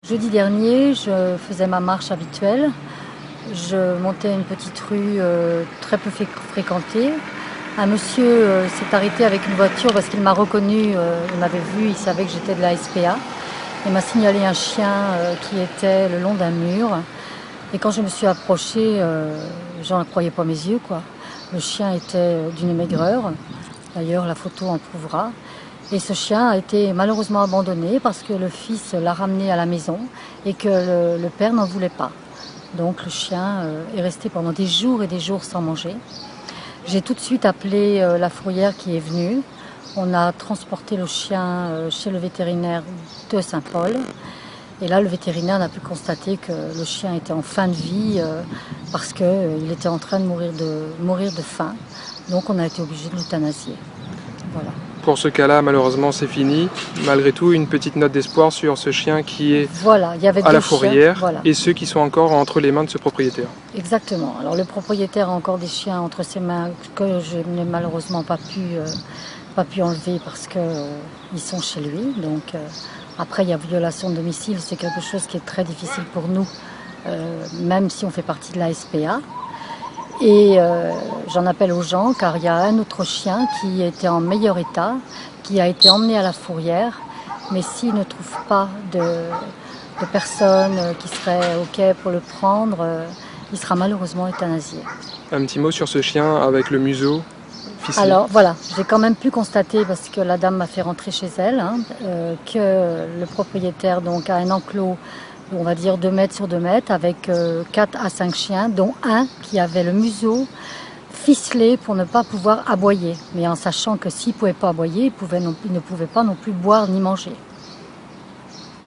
Jeudi dernier, je faisais ma marche habituelle. Je montais une petite rue très peu fréquentée. Un monsieur s'est arrêté avec une voiture parce qu'il m'a reconnu, il m'avait vu, il savait que j'étais de la SPA. Il m'a signalé un chien qui était le long d'un mur. Et quand je me suis approchée, j'en croyais pas mes yeux, quoi. Le chien était d'une maigreur. D'ailleurs, la photo en prouvera. Et ce chien a été malheureusement abandonné parce que le fils l'a ramené à la maison et que le père n'en voulait pas. Donc le chien est resté pendant des jours et des jours sans manger. J'ai tout de suite appelé la fourrière qui est venue. On a transporté le chien chez le vétérinaire de Saint-Paul. Et là, le vétérinaire n'a pu constater que le chien était en fin de vie parce qu'il était en train de mourir de faim. Donc on a été obligé de l'euthanasier. Voilà. Pour ce cas-là, malheureusement, c'est fini. Malgré tout, une petite note d'espoir sur ce chien qui est Voilà, il y avait à la chiens, fourrière voilà. Et ceux qui sont encore entre les mains de ce propriétaire. Exactement. Alors le propriétaire a encore des chiens entre ses mains que je n'ai malheureusement pas pu enlever parce qu'ils sont chez lui. Donc après, il y a violation de domicile, c'est quelque chose qui est très difficile pour nous, même si on fait partie de la SPA. Et j'en appelle aux gens car il y a un autre chien qui était en meilleur état, qui a été emmené à la fourrière, mais s'il ne trouve pas de personnes qui seraient OK pour le prendre, il sera malheureusement euthanasié. Un petit mot sur ce chien avec le museau ficelé. Alors voilà, j'ai quand même pu constater, parce que la dame m'a fait rentrer chez elle, que le propriétaire donc, a un enclos, on va dire 2 mètres sur 2 mètres, avec 4 à 5 chiens, dont un qui avait le museau ficelé pour ne pas pouvoir aboyer. Mais en sachant que s'il ne pouvait pas aboyer, il ne pouvait pas non plus boire ni manger.